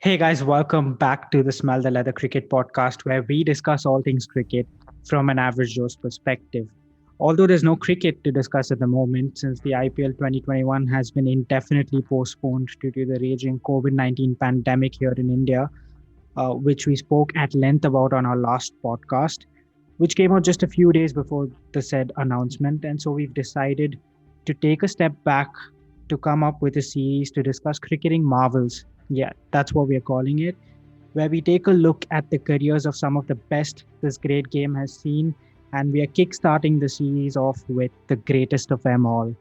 Hey guys, welcome back to the Smell the Leather Cricket podcast where we discuss all things cricket from an average Joe's perspective. Although there's no cricket to discuss at the moment since the IPL 2021 has been indefinitely postponed due to the raging COVID 19 pandemic here in India, which we spoke at length about on our last podcast, which came out just a few days before the said announcement. And so we've decided to take a step back to come up with a series to discuss cricketing marvels. Yeah, that's what we are calling it, where we take a look at the careers of some of the best this great game has seen. And we are kickstarting the series off with the greatest of them all,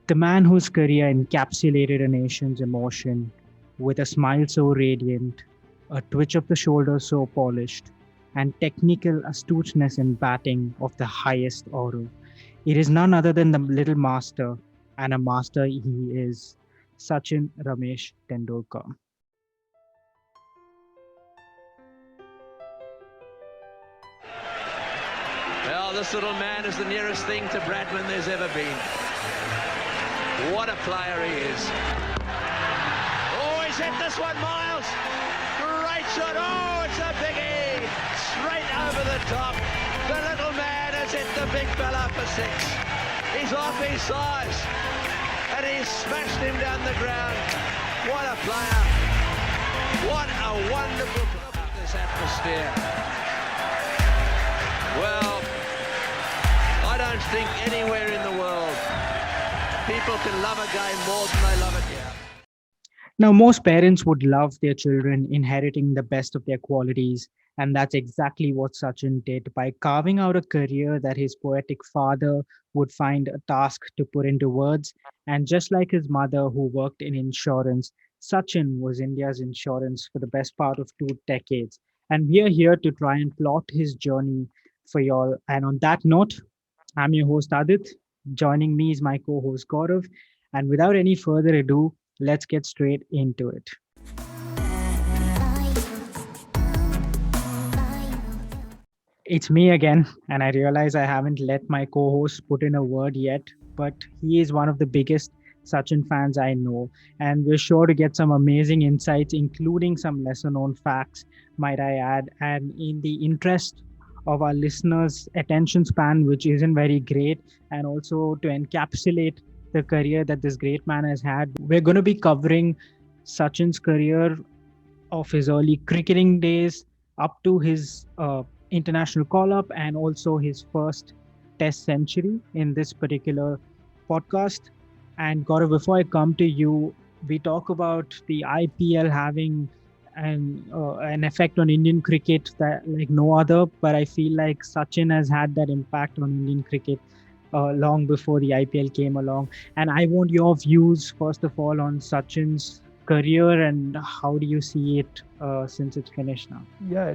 the man whose career encapsulated a nation's emotion with a smile so radiant, a twitch of the shoulder so polished, and technical astuteness in batting of the highest order. It is none other than the little master, and a master he is, Sachin Ramesh Tendulkar. Well, this little man is the nearest thing to Bradman there's ever been. What a player he is. Oh, he's hit this one, Miles. Great shot. Oh, it's a biggie. Straight over the top. The little man has hit the big fella for six. He's off his size. And he's smashed him down the ground. What a player. What a wonderful player. This atmosphere. Well, I don't think anywhere in the world people can love a game more than they love it here. Now, most parents would love their children inheriting the best of their qualities, and that's exactly what Sachin did by carving out a career that his poetic father would find a task to put into words. And just like his mother, who worked in insurance, Sachin was India's insurance for the best part of 2 decades. And we are here to try and plot his journey for y'all. And on that note, I'm your host Adit. Joining me is my co host Gaurav. And without any further ado, let's get straight into it. It's me again, and I realize I haven't let my co host put in a word yet, but he is one of the biggest Sachin fans I know, and we're sure to get some amazing insights, including some lesser known facts, might I add. And in the interest of our listeners' attention span, which isn't very great, and also to encapsulate the career that this great man has had, we're going to be covering Sachin's career of his early cricketing days up to his international call up and also his first test century in this particular podcast. And Gaurav, before I come to you, we talk about the IPL having an effect on Indian cricket that like no other, but I feel like Sachin has had that impact on Indian cricket long before the IPL came along. And I want your views, first of all, on Sachin's career and how do you see it since it's finished now? Yeah,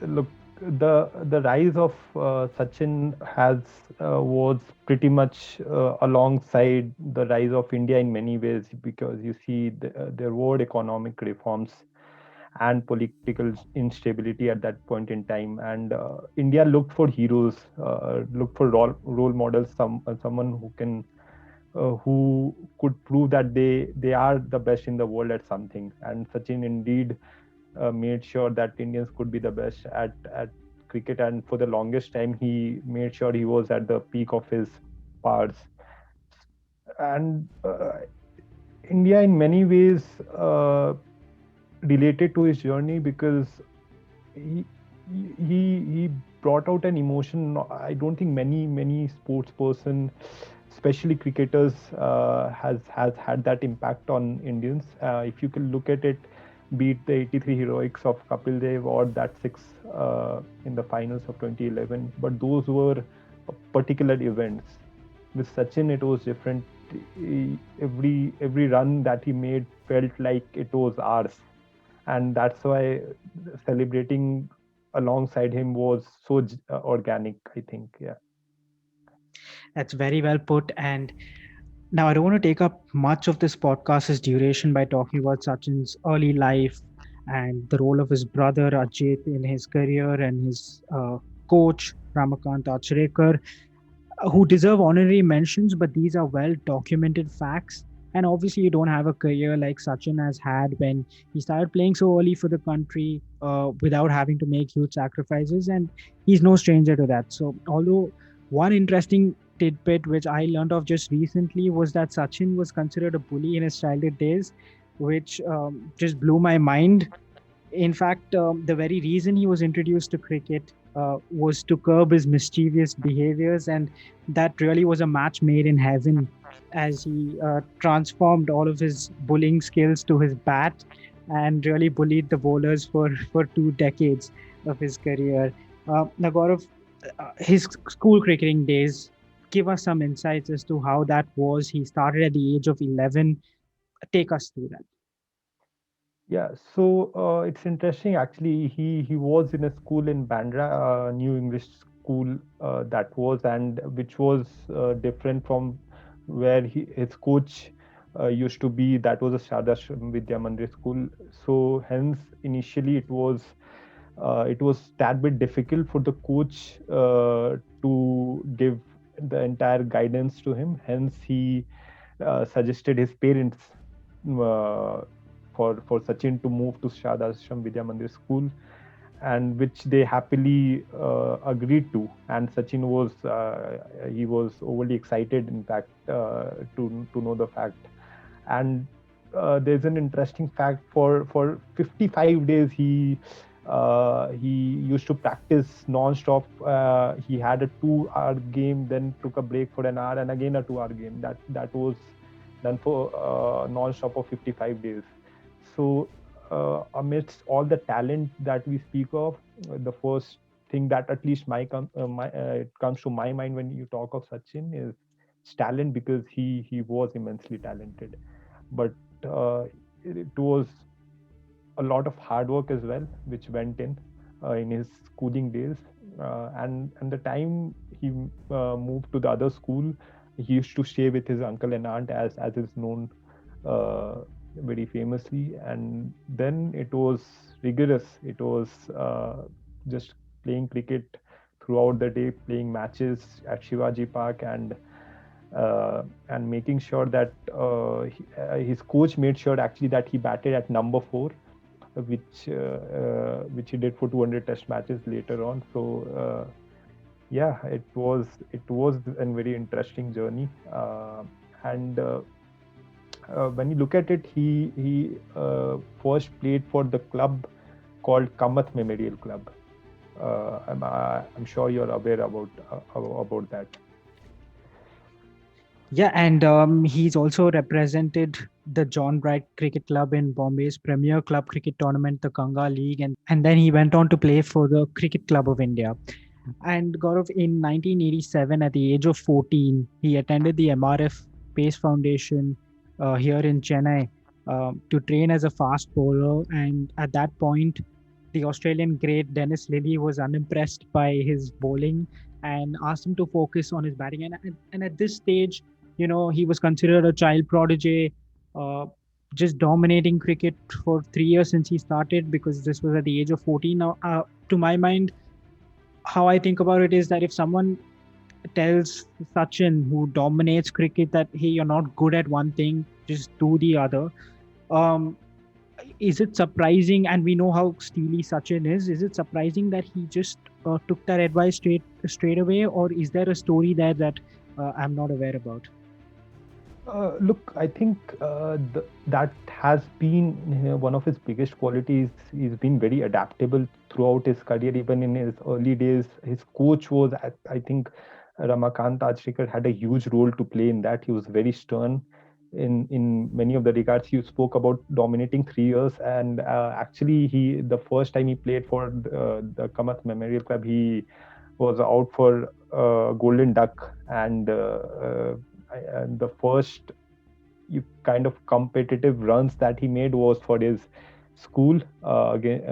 look, the rise of Sachin has was pretty much alongside the rise of India in many ways, because you see there were economic reforms and political instability at that point in time, and India looked for heroes, looked for role models, someone who could prove that they are the best in the world at something. And Sachin indeed made sure that Indians could be the best at cricket, and for the longest time he made sure he was at the peak of his powers. And India in many ways related to his journey, because he he brought out an emotion I don't think many sports person, especially cricketers, has had that impact on Indians. If you can look at it, be it the 83 heroics of Kapil Dev or that six in the finals of 2011, but those were particular events. With Sachin, it was different. Every run that he made felt like it was ours, and that's why celebrating alongside him was so organic, I think. Yeah. That's very well put. And now I don't want to take up much of this podcast's duration by talking about Sachin's early life and the role of his brother Ajit in his career and his coach Ramakant Achrekar, who deserve honorary mentions, but these are well documented facts. And obviously, you don't have a career like Sachin has had when he started playing so early for the country without having to make huge sacrifices. And he's no stranger to that. So, although one interesting tidbit which I learned of just recently was that Sachin was considered a bully in his childhood days, which just blew my mind. In fact, the very reason he was introduced to cricket was to curb his mischievous behaviors, and that really was a match made in heaven as he transformed all of his bullying skills to his bat and really bullied the bowlers for 2 decades of his career. Now, Gaurav, his school cricketing days, give us some insights as to how that was. He started at the age of 11. Take us through that. Yeah, so it's interesting actually. He was in a school in Bandra, New English school that was, and which was different from where his coach used to be. That was a Shardashram Vidya Mandir school. So hence initially it was tad bit difficult for the coach to give the entire guidance to him. Hence he suggested his parents uh, for Sachin to move to Shada Ashram Vidya Mandir school, and which they happily agreed to. And Sachin was he was overly excited, in fact, to know the fact. And there's an interesting fact: for 55 days he used to practice non-stop. He had a 2-hour game, then took a break for an hour, and again a 2-hour game. That was done for non-stop for 55 days. So amidst all the talent that we speak of, the first thing that at least it comes to my mind when you talk of Sachin is talent, because he was immensely talented. But it was a lot of hard work as well, which went in his schooling days. And the time he moved to the other school, he used to stay with his uncle and aunt, as is known very famously. And then it was rigorous. It was just playing cricket throughout the day, playing matches at Shivaji Park, and making sure that his coach made sure actually that he batted at number 4, which he did for 200 test matches later on. So yeah, it was a very interesting journey. And when you look at it, he first played for the club called Kamath Memorial Club. I'm sure you're aware about that. Yeah, and he's also represented the John Bright Cricket Club in Bombay's premier club cricket tournament, the Ganga League, and then he went on to play for the Cricket Club of India. And Gaurav, in 1987, at the age of 14, he attended the MRF Pace Foundation here in Chennai to train as a fast bowler. And at that point, the Australian great Dennis Lillee was unimpressed by his bowling and asked him to focus on his batting. And at this stage, he was considered a child prodigy, uh, just dominating cricket for 3 years since he started, because this was at the age of 14. Now, to my mind, how I think about it is that if someone tells Sachin, who dominates cricket, that hey, you're not good at one thing, just do the other. Um, is it surprising? And we know how steely Sachin is. Is it surprising that he just took that advice straight away, or is there a story there that I'm not aware about? Look, I think that has been one of his biggest qualities. He's been very adaptable throughout his career. Even in his early days, his coach was, I think, Ramakant Ajrekar had a huge role to play in that. He was very stern in many of the regards. You spoke about dominating 3 years, and actually, the first time he played for the Kamath Memorial Club, he was out for Golden Duck, and the first kind of competitive runs that he made was for his school. Again,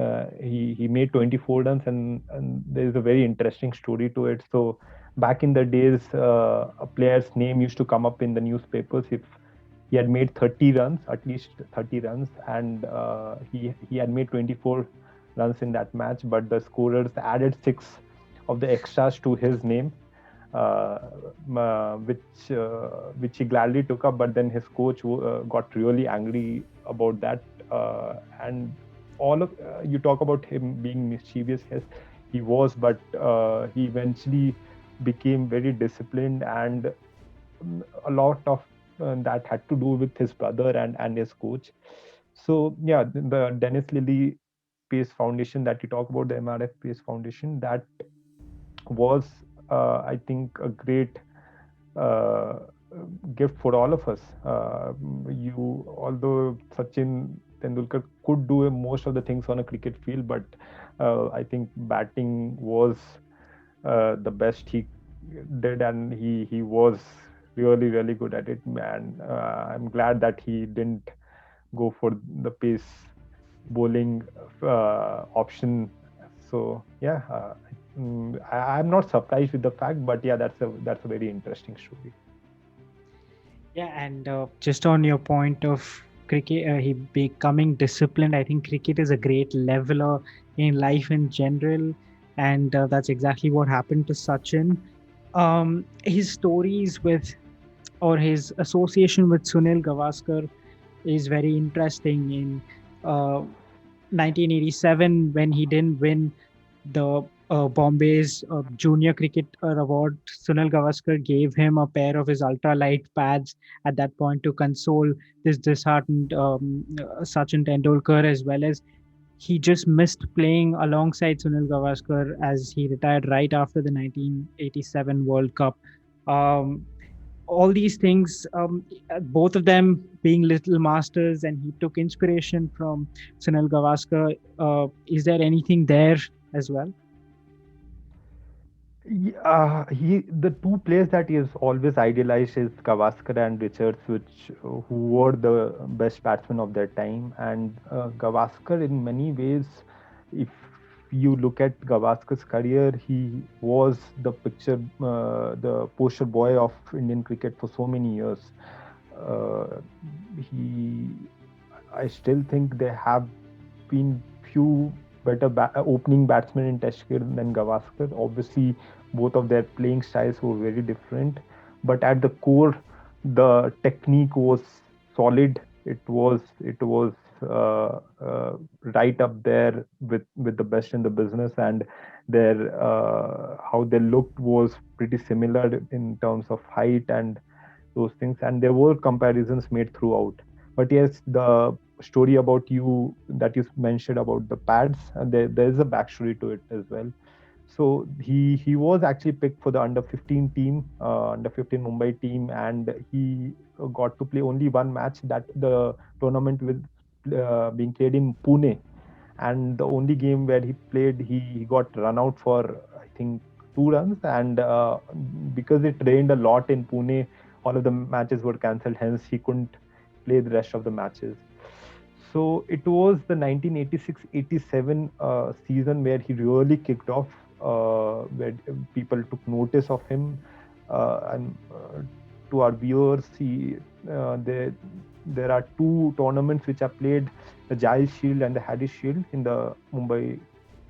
he made 24 runs, and there is a very interesting story to it. So back in the days, a player's name used to come up in the newspapers if he had made 30 runs, at least 30 runs, and he had made 24 runs in that match, but the scorers added 6 of the extras to his name. uh, which he gladly took up. But then his coach got really angry about that, and all of you talk about him being mischievous. Yes, he was, but he eventually became very disciplined, and a lot of that had to do with his brother and his coach. So yeah, the Dennis Lilly Pace Foundation that you talk about, the MRF Pace Foundation, that was, I think, a great uh, gift for all of us. Although Sachin Tendulkar could do most of the things on a cricket field, but I think batting was the best he did, and he was really good at it. And I'm glad that he didn't go for the pace bowling option. So yeah, I'm not surprised with the fact, but yeah, that's a very interesting story. Yeah, and just on your point of cricket, he becoming disciplined. I think cricket is a great leveler in life in general, and that's exactly what happened to Sachin. His stories with or his association with Sunil Gavaskar is very interesting. In uh, 1987, when he didn't win the Bombay's Junior Cricket Award, Sunil Gavaskar gave him a pair of his ultralight pads at that point to console this disheartened Sachin Tendulkar, as well as he just missed playing alongside Sunil Gavaskar as he retired right after the 1987 World Cup. Um, all these things, both of them being little masters, and he took inspiration from Sunil Gavaskar. Is there anything there as well? The two players that he has always idealized is Gavaskar and Richards, which who were the best batsmen of their time. And Gavaskar, in many ways, if you look at Gavaskar's career, he was the poster boy of Indian cricket for so many years. Uh, he, I still think there have been few better opening batsmen in Test cricket than Gavaskar. Obviously, both of their playing styles were very different, but at the core, the technique was solid. It was right up there with the best in the business, and their how they looked was pretty similar in terms of height and those things. And there were comparisons made throughout. But yes, the story about you that you mentioned about the pads, there is a backstory to it as well. So he was actually picked for the under 15 team, under 15 Mumbai team, and he got to play only one match, that the tournament with being played in Pune. And the only game where he played, he got run out for, I think, 2 runs. And because it rained a lot in Pune, all of the matches were cancelled. Hence, he couldn't play the rest of the matches. So it was the 1986-87 season where he really kicked off, where people took notice of him. And to our viewers, there are two tournaments which are played: the Giles Shield and the Harris Shield in the Mumbai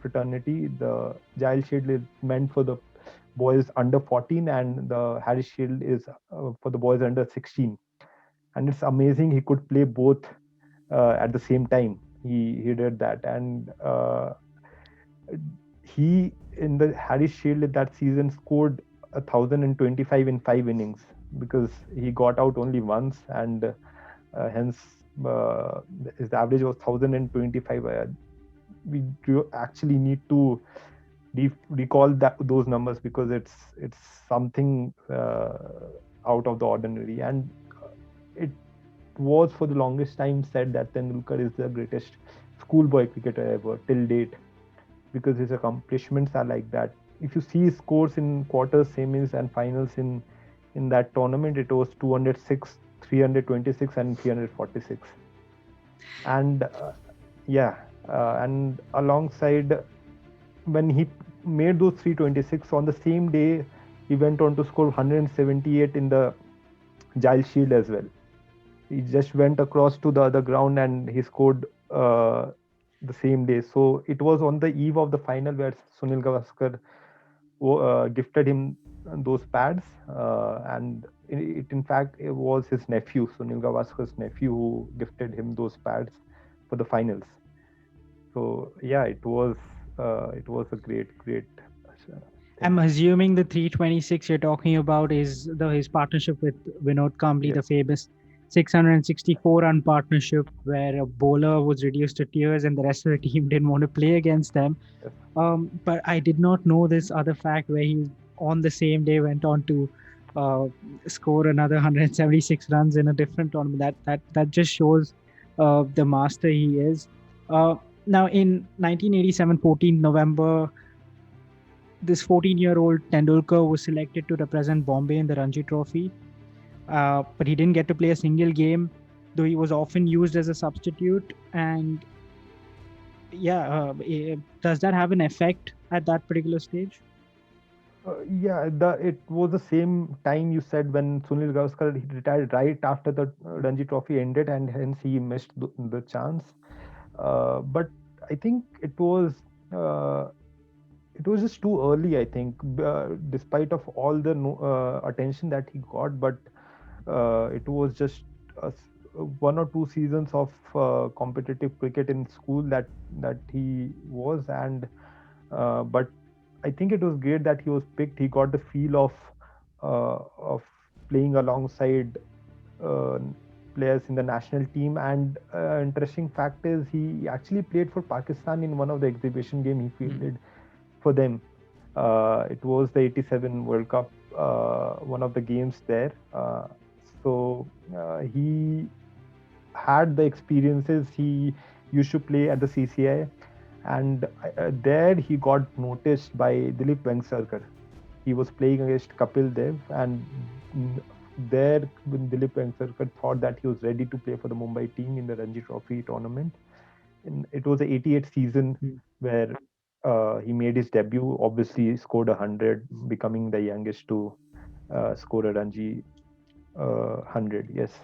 fraternity. The Giles Shield is meant for the boys under 14, and the Harris Shield is for the boys under 16. And it's amazing he could play both at the same time. He did that, and he in the Harris Shield that season scored 1,025 in 5 innings, because he got out only once, and hence his average was 1,025. We actually need to recall those numbers, because it's something out of the ordinary. And it was for the longest time said that Tendulkar is the greatest schoolboy cricketer ever till date, because his accomplishments are like that. If you see his scores in quarters, semis, and finals in that tournament, it was 206, 326, and 346. And and alongside, when he made those 326, on the same day, he went on to score 178 in the Giles Shield as well. He just went across to the other ground and he scored the same day. So it was on the eve of the final where Sunil Gavaskar gifted him those pads, and in fact it was his nephew, Sunil Gavaskar's nephew, who gifted him those pads for the finals. So yeah, it was a great thing. I'm assuming the 326 you're talking about is his partnership with Vinod Kambli, Yes. the famous 664 run partnership where a bowler was reduced to tears and the rest of the team didn't want to play against them. Yes. But I did not know this other fact where he on the same day went on to uh, score another 176 runs in a different tournament. That just shows the master he is. Now in 1987, 14 November, this 14-year-old Tendulkar was selected to represent Bombay in the Ranji Trophy, but he didn't get to play a single game, though he was often used as a substitute. And yeah, does that have an effect at that particular stage? Yeah, it was the same time you said when Sunil Gavaskar he retired right after the Ranji Trophy ended, and hence he missed the chance. But I think uh, it was just too early. I think, despite of all the attention that he got, but it was just one or two seasons of competitive cricket in school that he was, and but I think it was great that he was picked. He got the feel of playing alongside uh, players in the national team. And interesting fact is he actually played for Pakistan in one of the exhibition game he fielded for them. It was the '87 World Cup, one of the games there. So he had the experiences. He used to play at the CCI, and there he got noticed by Dilip Vengsarkar. He was playing against Kapil Dev, and there when Dilip Vengsarkar thought that he was ready to play for the Mumbai team in the Ranji Trophy tournament. And it was the '88 season where he made his debut. Obviously, he scored 100, becoming the youngest to score a Ranji 100. Yes.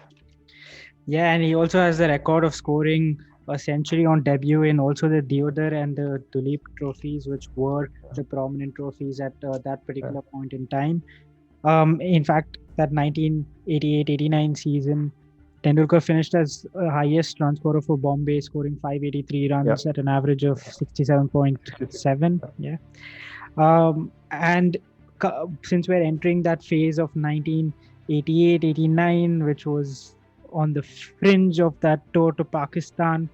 Yeah, and he also has the record of scoring a century on debut in also the Deodar and the Tulip trophies, which were the prominent trophies at that particular point in time. In fact, that 1988-89 season, Tendulkar finished as highest run scorer for Bombay, scoring 583 runs at an average of 67.7. Yeah. And since we're entering that phase of 1988-89, which was on the fringe of that tour to Pakistan,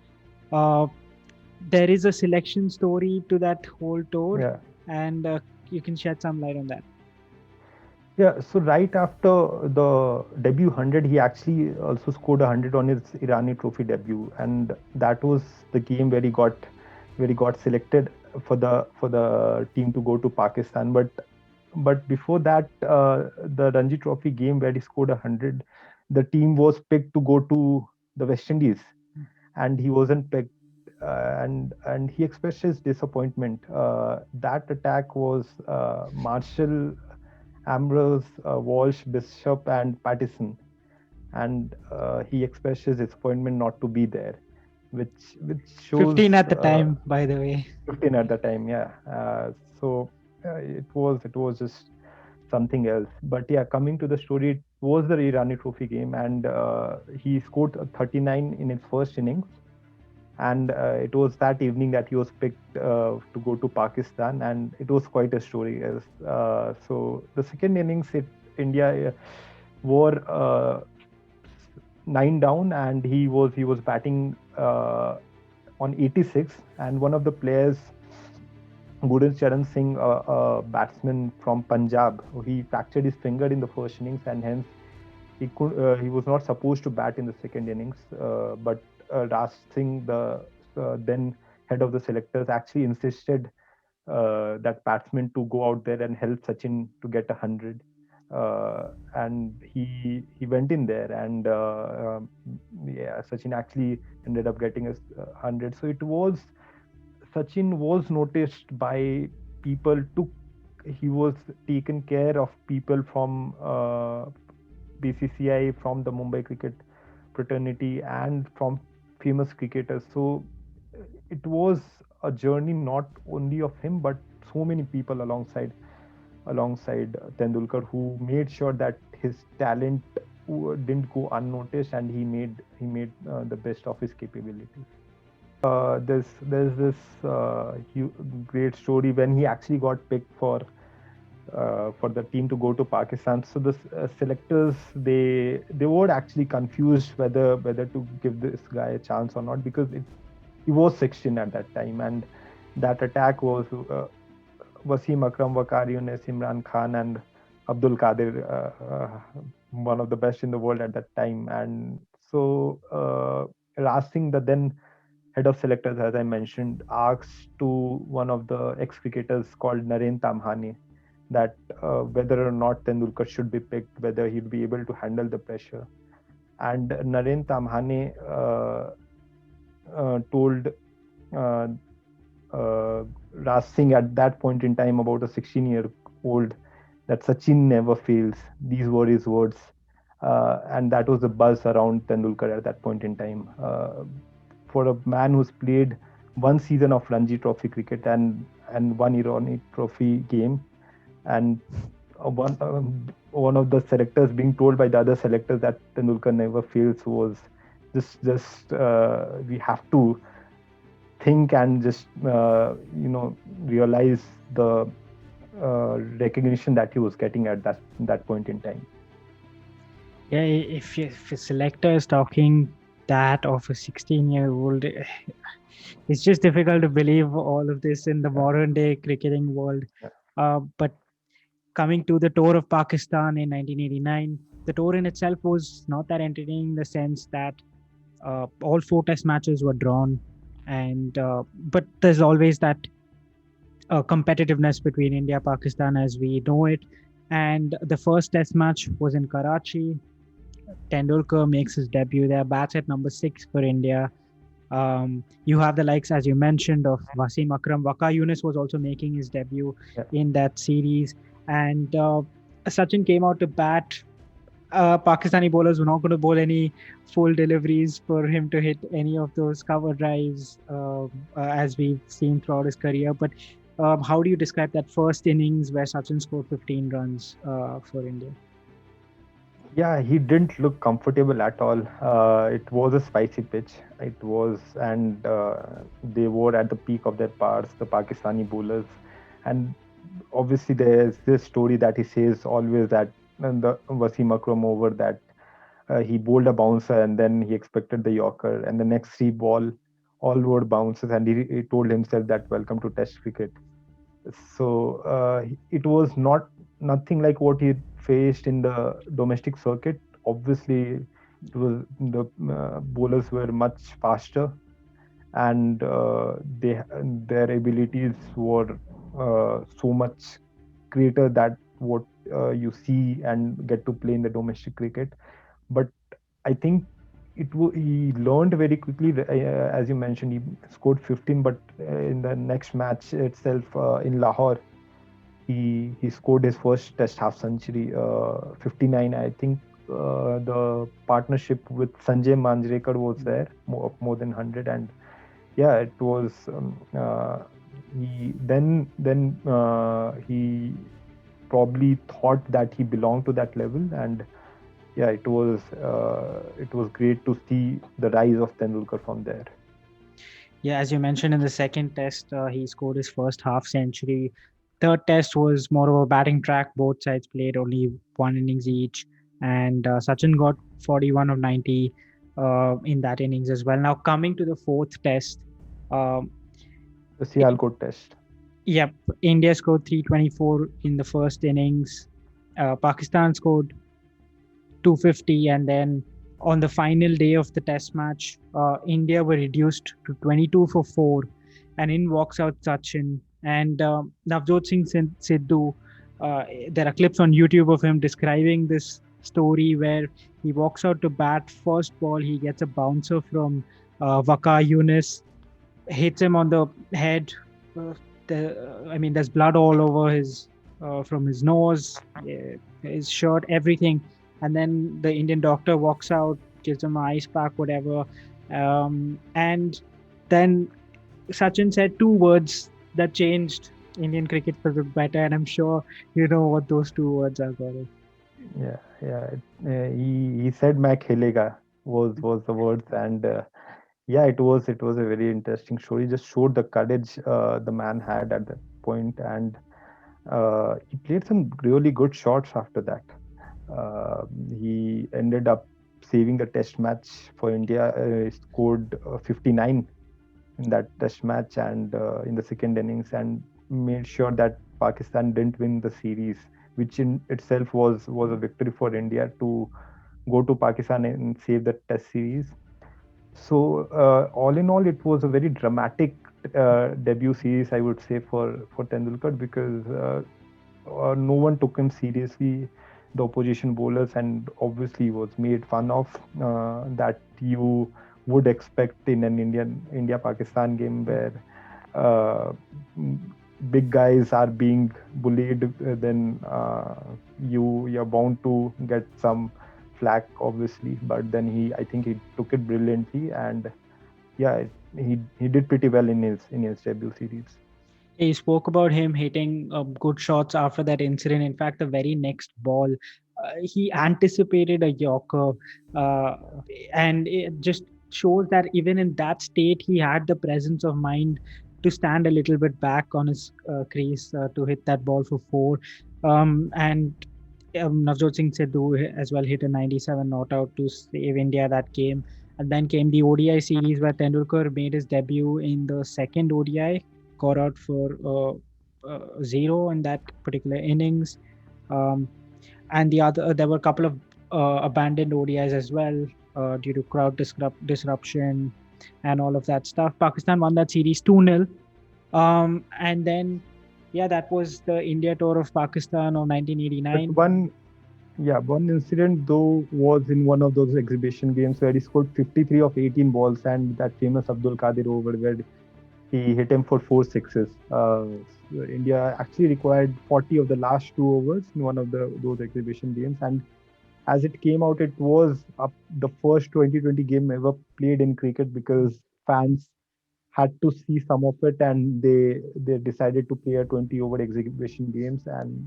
there is a selection story to that whole tour, and you can shed some light on that. Yeah, so right after the debut 100, he actually also scored 100 on his Irani Trophy debut, and that was the game where he got selected for the team to go to Pakistan. But before that, the Ranji Trophy game where he scored 100, the team was picked to go to the West Indies, and he wasn't picked, and he expressed his disappointment. That attack was Marshall, Ambrose, Walsh, Bishop, and Pattison, and he expressed his disappointment not to be there, which shows 15 at the time, by the way. 15 at the time, yeah. So it was just something else. But yeah, coming to the story, it was the Irani Trophy game, and he scored 39 in his first innings. And it was that evening that he was picked to go to Pakistan, and it was quite a story. So the second innings, India were 9 down, and he was batting on 86, and one of the players, Gurdan Charan Singh, a batsman from Punjab, he fractured his finger in the first innings, and hence he was not supposed to bat in the second innings. But Raj Singh, the then head of the selectors, actually insisted that batsman to go out there and help Sachin to get 100. And he went in there, and Sachin actually ended up getting a 100. So Sachin was noticed by people. He was taken care of people from BCCI, from the Mumbai cricket fraternity, and from famous cricketers. So it was a journey not only of him, but so many people alongside. alongside Tendulkar, who made sure that his talent didn't go unnoticed, and he made the best of his capabilities. There's this great story when he actually got picked for the team to go to Pakistan. So the selectors, they were actually confused whether to give this guy a chance or not, because he was 16 at that time, and that attack was Wasim Akram, Waqar Younis, Imran Khan, and Abdul Qadir, one of the best in the world at that time. And so Raj Singh, the then head of selectors, as I mentioned, asked to one of the ex-cricketers called Naren Tamhane that whether or not Tendulkar should be picked, whether he'd be able to handle the pressure. And Naren Tamhane told Raj Singh at that point in time, about a 16-year-old, that Sachin never fails. These were his words. And that was the buzz around Tendulkar at that point in time. For a man who's played one season of Ranji Trophy cricket and one Irani Trophy game, and one of the selectors being told by the other selectors that Tendulkar never fails, was just we have to think and just realize the recognition that he was getting at that point in time. Yeah, if a selector is talking that of a 16-year-old, it's just difficult to believe all of this in the modern day cricketing world. But coming to the tour of Pakistan in 1989, the tour in itself was not that entertaining in the sense that all 4 test matches were drawn, and but there's always that competitiveness between India Pakistan as we know it. And the first test match was in Karachi. Tendulkar makes his debut there, bats at number 6 for India. You have the likes, as you mentioned, of Wasim Akram. Waqar Younis was also making his debut in that series. And Sachin came out to bat. Pakistani bowlers were not going to bowl any full deliveries for him to hit any of those cover drives, as we've seen throughout his career. But how do you describe that first innings where Sachin scored 15 runs for India? Yeah, he didn't look comfortable at all. It was a spicy pitch. It was, and they were at the peak of their powers, the Pakistani bowlers. And obviously, there's this story that he says always that the Wasim Akram over, that he bowled a bouncer and then he expected the Yorker, and the next 3 ball all were bounces, and he told himself that welcome to Test cricket. So it was nothing like what he faced in the domestic circuit. Obviously, it was the bowlers were much faster, and their abilities were so much greater that what you see and get to play in the domestic cricket. But I think he learned very quickly. As you mentioned, he scored 15, but in the next match itself in Lahore, he scored his first Test half century, 59. I think the partnership with Sanjay Manjrekar was there, more than 100, and yeah, it was. He he probably thought that he belonged to that level, and yeah, it was great to see the rise of Tendulkar from there. Yeah, as you mentioned, in the second test, he scored his first half century. Third test was more of a batting track. Both sides played only 1 innings each, and Sachin got 41 of 90 in that innings as well. Now, coming to the fourth test, the Sialkot test. Yep, India scored 324 in the first innings. Pakistan scored 250, and then on the final day of the test match, India were reduced to 22 for 4, and in walks out Sachin. And Navjot Singh Sidhu, there are clips on YouTube of him describing this story where he walks out to bat. First ball, he gets a bouncer from Waqar Younis, hits him on the head. There's blood all over his from his nose, his shirt, everything. And then the Indian doctor walks out, gives him an ice pack, whatever. And then Sachin said 2 words that changed Indian cricket will look better, and I'm sure you know what those two words are, Gaurav. Yeah, yeah. He said "मैं खेलेगा" was the words, and yeah, it was a very interesting story. Just showed the courage the man had at that point, and he played some really good shots after that. Uh, he ended up saving the test match for India. He scored 59 in that test match and in the second innings, and made sure that Pakistan didn't win the series, which in itself was a victory for India to go to Pakistan and save the test series. So all in all, it was a very dramatic debut series, I would say, for Tendulkar, because no one took him seriously, the opposition bowlers, and obviously was made fun of, that you would expect in an India Pakistan game where uh, big guys are being bullied. Then you're bound to get some flack, obviously. But then I think he took it brilliantly, and yeah, he did pretty well in his debut series. He spoke about him hitting good shots after that incident. In fact, the very next ball, he anticipated a Yorker, uh, and it just shows that even in that state, he had the presence of mind to stand a little bit back on his crease to hit that ball for four. And Navjot Singh Sidhu as well hit a 97 not out to save India that game. And then came the ODI series where Tendulkar made his debut in the second ODI, got out for zero in that particular innings. Um, and the other, there were a couple of abandoned ODIs as well due to crowd disruption and all of that stuff. Pakistan won that series 2-0. And then, yeah, that was the India tour of Pakistan of But 1989. one incident though was in one of those exhibition games where he scored 53 of 18 balls, and that famous Abdul Qadir over where he hit him for four sixes. So India actually required 40 of the last two overs in one of those exhibition games, and as it came out, it was the first 2020 game ever played in cricket, because fans had to see some of it, and they decided to play a 20 over exhibition games, and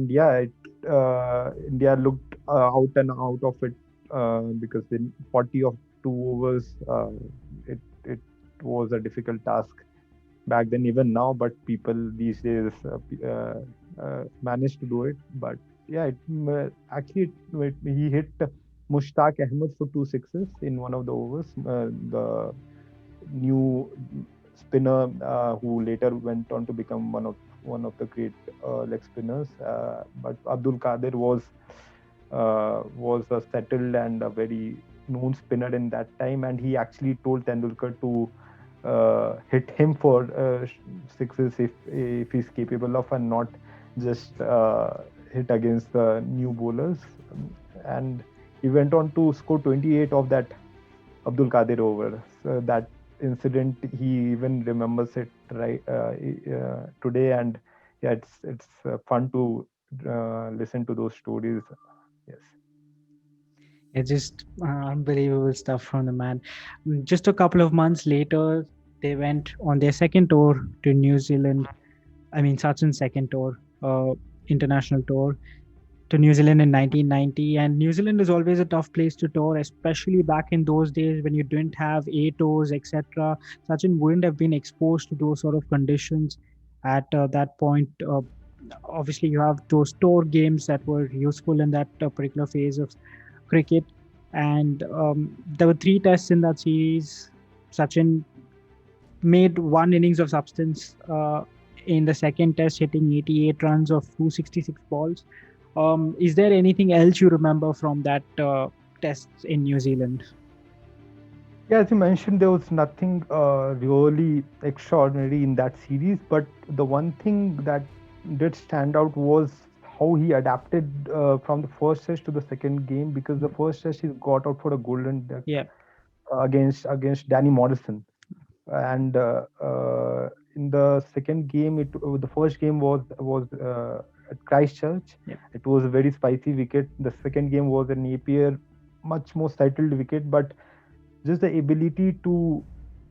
yeah, India looked out and out of it, because in 40 of two overs, it was a difficult task back then, even now. But people these days manage to do it. But yeah, actually he hit Mushtaq Ahmed for two sixes in one of the overs. The new spinner who later went on to become one of the great leg spinners. But Abdul Qadir was a settled and a very known spinner in that time, and he actually told Tendulkar to hit him for sixes if he's capable of, and not just hit against the new bowlers. And he went on to score 28 of that Abdul Qadir over. So that incident, he even remembers it right today, and yeah, it's fun to listen to those stories. Yes. It's just unbelievable stuff from the man. Just a couple of months later, they went on their second tour to New Zealand. I mean, Sachin's second tour, international tour to New Zealand in 1990. And New Zealand is always a tough place to tour, especially back in those days when you didn't have A tours, etc. Sachin wouldn't have been exposed to those sort of conditions at that point. Obviously, you have those tour games that were useful in that particular phase of cricket. And there were three tests in that series. Sachin made one innings of substance in the second test, hitting 88 runs of 266 balls. Is there anything else you remember from that test in New Zealand? Yeah, as you mentioned, there was nothing really extraordinary in that series, but the one thing that did stand out was how he adapted from the first test to the second game, because the first test he got out for a golden duck Yeah, against Danny Morrison, and in the second game, the first game was at Christchurch. yeah, It was a very spicy wicket. The second game was an Napier, much more settled wicket, but just the ability to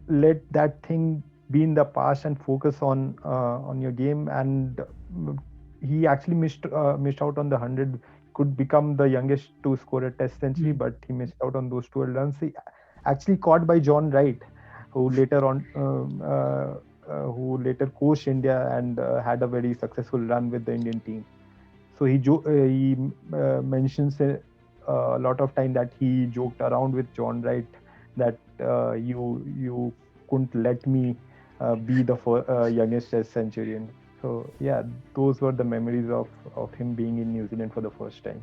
let that thing be in the past and focus on your game. And he actually missed out on the 100. Could become the youngest to score a Test century, but he missed out on those 12 runs. He actually caught by John Wright, who later on who later coached India and had a very successful run with the Indian team. So he mentions a lot of time that he joked around with John Wright that you couldn't let me be the youngest Test centurion. So yeah, those were the memories of him being in New Zealand for the first time.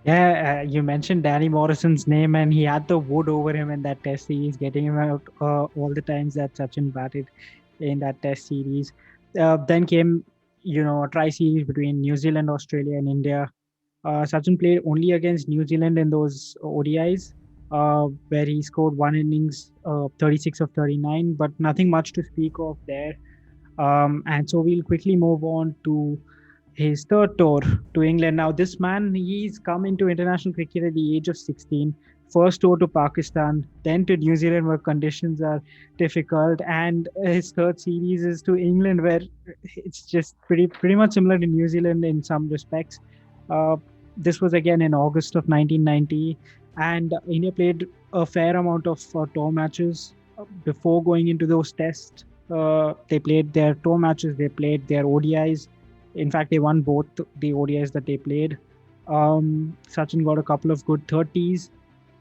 Yeah, you mentioned Danny Morrison's name, and he had the wood over him in that Test series, getting him out all the times that Sachin batted in that Test series. Then came, a tri-series between New Zealand, Australia, and India. Sachin played only against New Zealand in those ODIs, where he scored one innings, 36 of 39, but nothing much to speak of there. And so we'll quickly move on to his third tour to England. Now, this man, he's come into international cricket at the age of 16. First tour to Pakistan, then to New Zealand, where conditions are difficult, and his third series is to England, where it's just pretty much similar to New Zealand in some respects. Uh, this was again in August of 1990, and India played a fair amount of tour matches before going into those tests. They played their tour matches, they played their ODIs. In fact, they won both the ODIs that they played. Sachin got a couple of good 30s,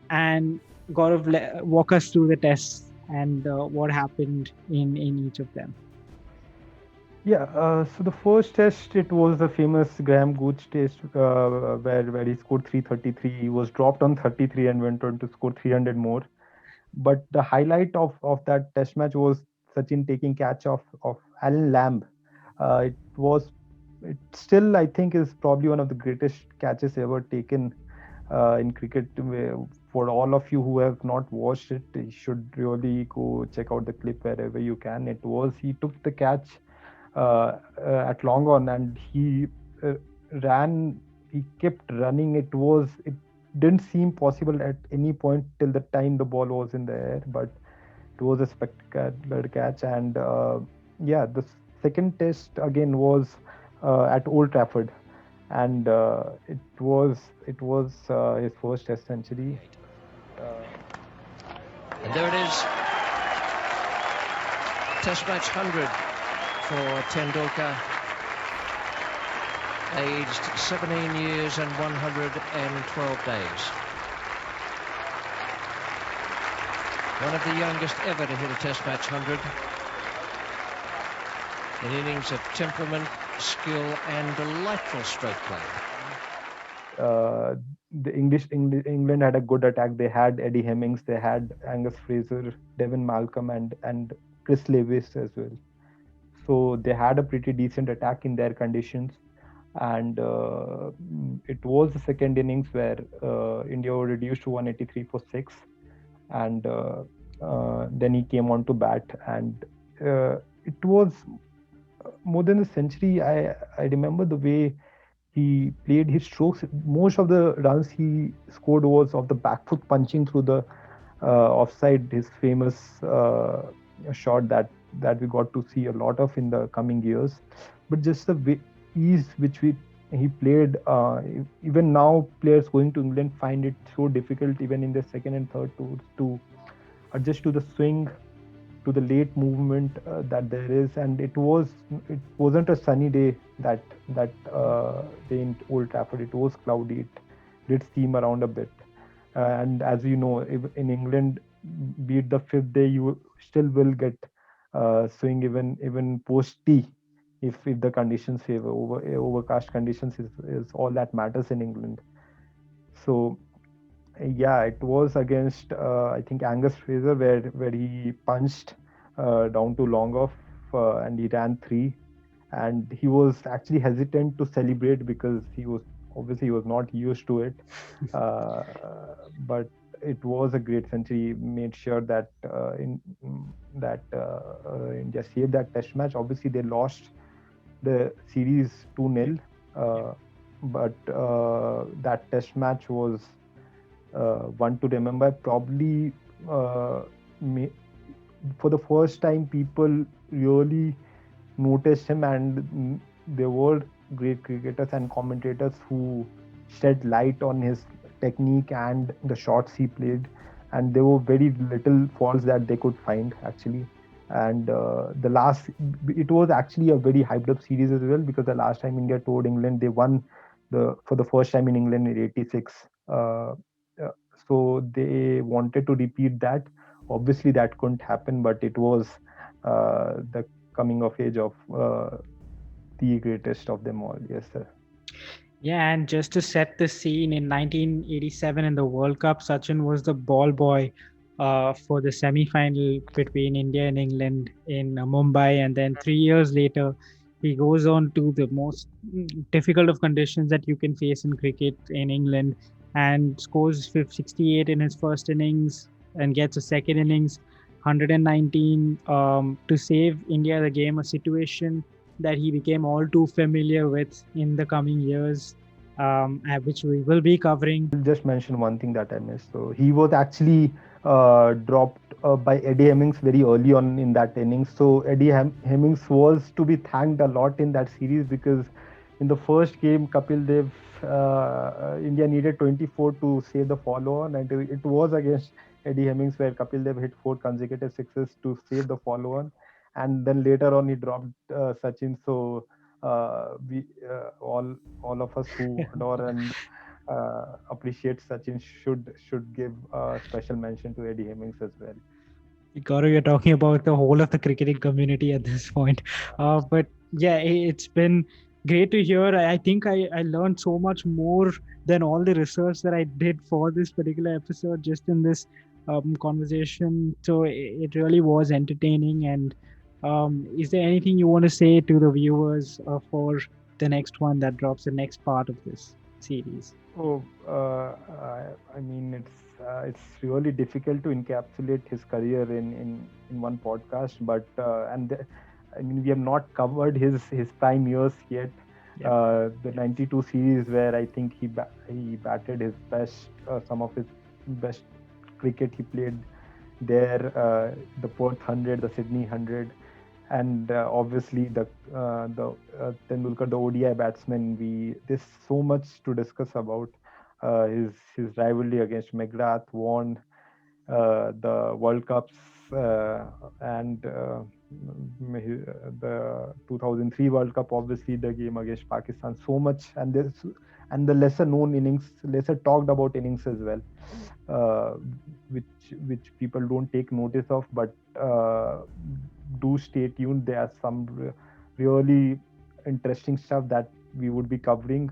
and Gaurav, walk us through the tests and what happened in each of them. Yeah, so the first test, it was the famous Graham Gooch test where he scored 333. He was dropped on 33 and went on to score 300 more. But the highlight of that test match was Sachin taking catch of Alan Lamb. It still, I think, is probably one of the greatest catches ever taken in cricket. For all of you who have not watched it, you should really go check out the clip wherever you can. He took the catch at long on, and he kept running. It didn't seem possible at any point till the time the ball was in the air, but it was a spectacular catch. And yeah, the second test again was at Old Trafford, and it was his first test century. And there it is, Test match 100 for Tendulkar, aged 17 years and 112 days. One of the youngest ever to hit a Test match 100. An innings of temperament, skill and delightful stroke play. England had a good attack. They had Eddie Hemmings, they had Angus Fraser, Devin Malcolm, and Chris Lewis as well. So they had a pretty decent attack in their conditions. And it was the second innings where India were reduced to 183 for 6. And then he came on to bat. And it was more than a century. I remember the way he played his strokes. Most of the runs he scored was of the back foot punching through the offside, his famous shot that we got to see a lot of in the coming years. But just the ease which he played, even now players going to England find it so difficult, even in the second and third tours, to adjust to the swing, to the late movement that there is. And it wasn't a sunny day that day in Old Trafford. It was cloudy. It did steam around a bit, and as you know, in England, be it the fifth day, you still will get swing even post tea if the conditions favor. Overcast conditions is all that matters in England. So yeah, it was against I think Angus Fraser where he punched down to long off, and he ran 3, and he was actually hesitant to celebrate because he was not used to it. But it was a great century. Made sure that India saved that test match. Obviously they lost the series 2-0, but that test match was one to remember. Probably for the first time, people really noticed him, and there were great cricketers and commentators who shed light on his technique and the shots he played, and there were very little faults that they could find actually. And it was actually a very hyped up series as well, because the last time India toured England, they won for the first time in England in '86. Uh, uh, so they wanted to repeat that. Obviously, that couldn't happen, but it was the coming of age of the greatest of them all. Yes, sir. Yeah, and just to set the scene, in 1987 in the World Cup, Sachin was the ball boy for the semi-final between India and England in Mumbai, and then 3 years later, he goes on to the most difficult of conditions that you can face in cricket in England, and scores 68 in his first innings and gets a second innings, 119 to save India the game, a situation that he became all too familiar with in the coming years, which we will be covering. I'll just mention one thing that I missed. So he was actually dropped by Eddie Hemmings very early on in that innings. So Hemmings was to be thanked a lot in that series, because in the first game, Kapil Dev, India needed 24 to save the follow-on, and it was against Eddie Hemmings where Kapil Dev hit 4 consecutive sixes to save the follow-on, and then later on he dropped Sachin. So we all of us who adore and appreciate Sachin should give a special mention to Eddie Hemmings as well. Gaurav, you're talking about the whole of the cricketing community at this point. But yeah, it's been great to hear. I think I learned so much more than all the research that I did for this particular episode just in this conversation. So it really was entertaining. And is there anything you want to say to the viewers for the next one that drops, the next part of this series? Oh, I mean, it's really difficult to encapsulate his career in one podcast, but I mean, we have not covered his prime years yet. The '92 series, where I think he batted his best, some of his best cricket he played there. The Perth 100, the Sydney 100, and obviously the Tendulkar, the ODI batsman. There's so much to discuss about his rivalry against McGrath, Vaughan, the World Cups, and the 2003 World Cup. Obviously, the game against Pakistan. So much, and the lesser known innings, lesser talked about innings as well, which people don't take notice of, but do stay tuned. There are some really interesting stuff that we would be covering.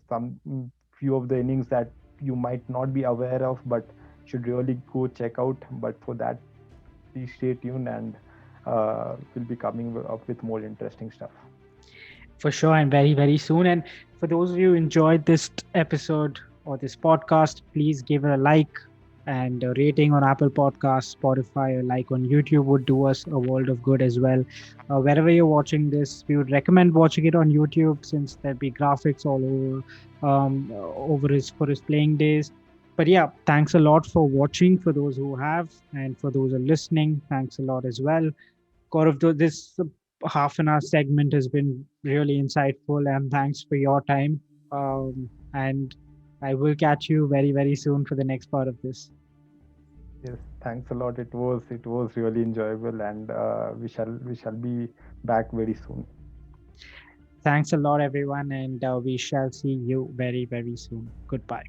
Some few of the innings that you might not be aware of, but should really go check out. But for that, please stay tuned, and we'll be coming up with more interesting stuff. For sure, and very, very soon. And for those of you who enjoyed this episode or this podcast, please give it a like and a rating on Apple Podcasts, Spotify, or like on YouTube would do us a world of good as well. Wherever you're watching this, we would recommend watching it on YouTube, since there'd be graphics all over for his playing days. But yeah, thanks a lot for watching, for those who have, and for those who are listening, thanks a lot as well. Gaurav, this half an hour segment has been really insightful, and thanks for your time. And I will catch you very, very soon for the next part of this. Yes, thanks a lot. It was really enjoyable, and we shall be back very soon. Thanks a lot, everyone, and we shall see you very, very soon. Goodbye.